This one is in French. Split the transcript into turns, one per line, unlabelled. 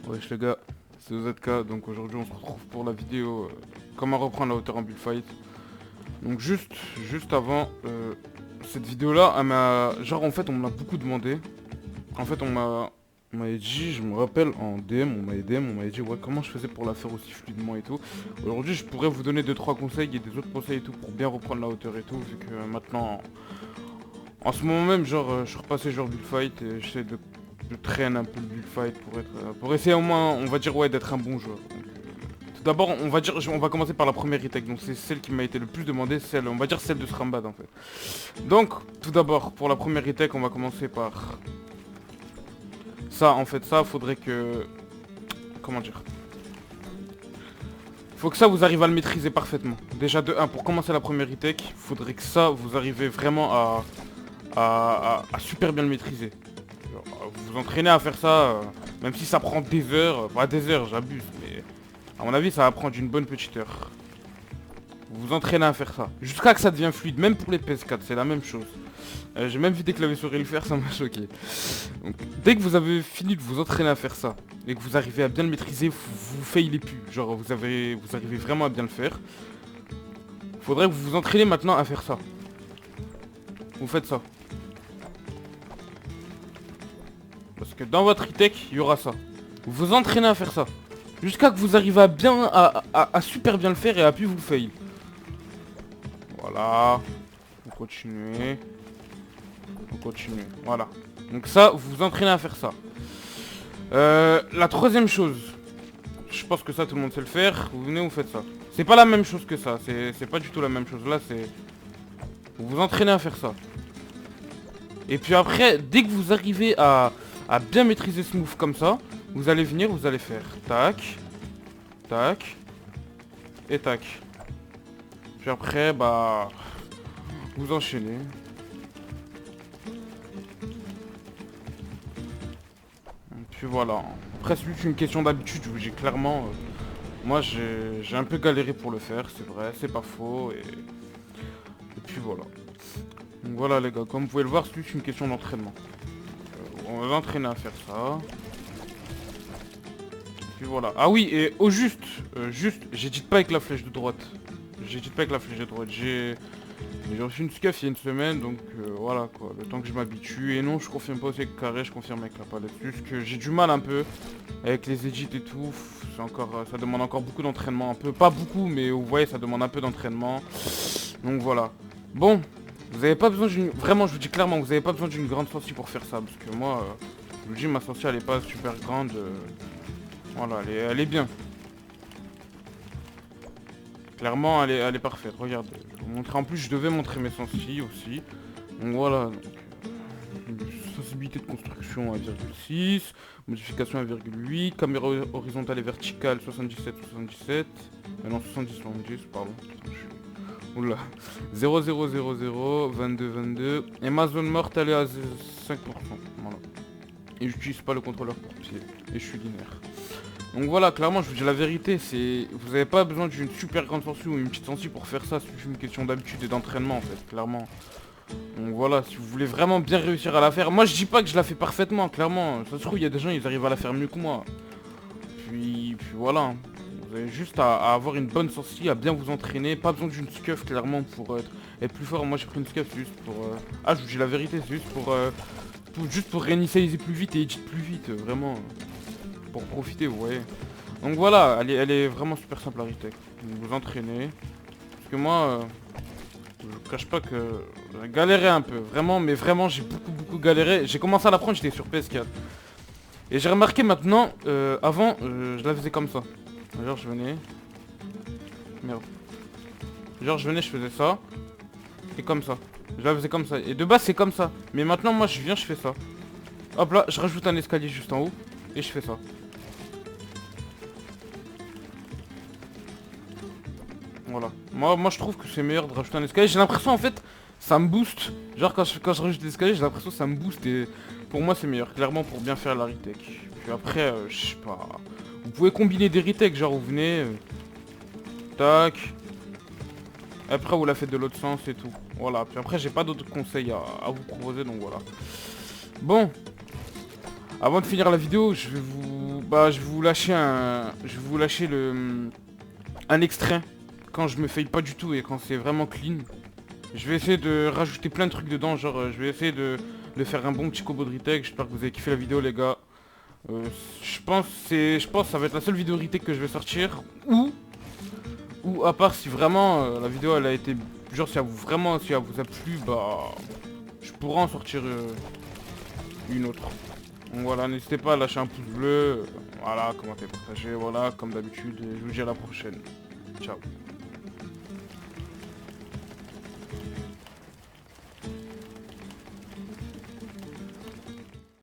Wesh les gars, c'est OZK, donc aujourd'hui on se retrouve pour la vidéo comment reprendre la hauteur en bullfight. Donc juste avant cette vidéo là, genre en fait on me l'a beaucoup demandé. En fait on m'avait dit, je me rappelle en DM, on m'avait dit ouais comment je faisais pour la faire aussi fluidement et tout. Aujourd'hui je pourrais vous donner 2-3 conseils et des autres conseils et tout pour bien reprendre la hauteur et tout, vu que maintenant en ce moment même genre je suis repassé genre bullfight et j'essaie de traîne un peu le bullfight pour essayer au moins, on va dire ouais, d'être un bon joueur. Donc, tout d'abord, on va dire, on va commencer par la première retake. Donc c'est celle qui m'a été le plus demandée, celle, on va dire celle de Srambad en fait. Donc tout d'abord, pour la première retake, on va commencer par ça. En fait, ça, faudrait que, comment dire, faut que ça vous arrive à le maîtriser parfaitement. Déjà de 1, pour commencer la première retake, faudrait que ça vous arrivez vraiment à super bien le maîtriser. Vous vous entraînez à faire ça, même si ça prend des heures, pas des heures, j'abuse, mais à mon avis ça va prendre une bonne petite heure. Vous vous entraînez à faire ça, jusqu'à que ça devienne fluide, même pour les PS4, c'est la même chose. J'ai même vu des claviers souris le faire, ça m'a choqué. Donc, dès que vous avez fini de vous entraîner à faire ça, et que vous arrivez à bien le maîtriser, vous failez plus, genre vous arrivez vraiment à bien le faire. Faudrait que vous vous entraînez maintenant à faire ça. Vous faites ça. Parce que dans votre retake, il y aura ça. Vous vous entraînez à faire ça. Jusqu'à que vous arrivez à bien, à super bien le faire et à plus vous fail. Voilà. Vous continuez. Vous continuez. Voilà. Donc ça, vous vous entraînez à faire ça. La troisième chose. Je pense que ça, tout le monde sait le faire. Vous venez, vous faites ça. C'est pas la même chose que ça. C'est pas du tout la même chose. Là, c'est... Vous vous entraînez à faire ça. Et puis après, dès que vous arrivez à bien maîtriser ce move comme ça, vous allez venir, vous allez faire tac, tac, et tac. Puis après, bah, vous enchaînez. Et puis voilà. Après, c'est juste une question d'habitude, j'ai clairement... moi, j'ai un peu galéré pour le faire, c'est vrai, c'est pas faux, et puis voilà. Donc voilà les gars, comme vous pouvez le voir, c'est juste une question d'entraînement. On va s'entraîner à faire ça. Puis voilà. Ah oui, et au juste, j'édite pas avec la flèche de droite. J'édite pas avec la flèche de droite. J'ai reçu une SCAF il y a une semaine, donc voilà quoi, le temps que je m'habitue. Et non, je confirme pas aussi avec carré, je confirme avec la palette. C'est juste que j'ai du mal un peu avec les edits et tout. C'est encore, ça demande encore beaucoup d'entraînement. Un peu, pas beaucoup, mais vous voyez, ça demande un peu d'entraînement. Donc voilà. Bon, vous avez pas besoin d'une... Vraiment, je vous dis clairement, vous avez pas besoin d'une grande sortie pour faire ça. Parce que moi, je vous dis, ma sortie, elle est pas super grande. Voilà, elle est bien. Clairement, elle est parfaite. Regardez. Je vais vous montrer. En plus, je devais montrer mes sensi aussi. Donc voilà. Donc, sensibilité de construction à 1,6. Modification à 1,8. Caméra horizontale et verticale 77, 77. Non, 70, 70, pardon. Oula. 0000, 22, 22. Et ma zone morte, elle est à 5%. Voilà. Et j'utilise pas le contrôleur pour pied. Et je suis linéaire. Donc voilà, clairement, je vous dis la vérité, c'est... Vous n'avez pas besoin d'une super grande sensi ou une petite sensi pour faire ça, c'est juste une question d'habitude et d'entraînement en fait, clairement. Donc voilà, si vous voulez vraiment bien réussir à la faire, moi je dis pas que je la fais parfaitement, clairement. Ça se trouve, il y a des gens, ils arrivent à la faire mieux que moi. Puis voilà, hein. Vous avez juste à avoir une bonne sensi, à bien vous entraîner, pas besoin d'une scuff clairement pour être plus fort. Moi j'ai pris une scuff juste pour... Ah, je vous dis la vérité, c'est juste pour réinitialiser plus vite et edit plus vite, vraiment. Pour profiter, vous voyez. Donc voilà, elle est vraiment super simple à retake. Vous vous entraînez. Parce que moi, je vous cache pas que j'ai galéré un peu. Vraiment, mais vraiment, j'ai beaucoup galéré. J'ai commencé à l'apprendre, j'étais sur PS4. Et j'ai remarqué maintenant, avant, je la faisais comme ça. Genre, je venais... Merde. Genre, je venais, je faisais ça. Et comme ça. Je la faisais comme ça. Et de base, c'est comme ça. Mais maintenant, moi, je viens, je fais ça. Hop là, je rajoute un escalier juste en haut. Et je fais ça. Voilà. Moi je trouve que c'est meilleur de rajouter un escalier. J'ai l'impression en fait, ça me booste. Genre quand je rajoute des escaliers, j'ai l'impression que ça me booste et pour moi c'est meilleur. Clairement pour bien faire la retake. Puis après, je sais pas. Vous pouvez combiner des retakes, genre vous venez. Tac. Après vous la faites de l'autre sens et tout. Voilà. Puis après j'ai pas d'autres conseils à vous proposer donc voilà. Bon. Avant de finir la vidéo, je vais vous... Bah je vais vous lâcher un extrait quand je me faille pas du tout et quand c'est vraiment clean. Je vais essayer de rajouter plein de trucs dedans, genre je vais essayer de faire un bon petit combo de retake. J'espère que vous avez kiffé la vidéo les gars. Je pense que ça va être la seule vidéo retake que je vais sortir. Ou à part si vraiment la vidéo elle a été... Genre si elle vous a plu, bah je pourrais en sortir une autre. Donc voilà, n'hésitez pas à lâcher un pouce bleu, voilà, commenter, partager, voilà, comme d'habitude, et je vous dis à la prochaine. Ciao.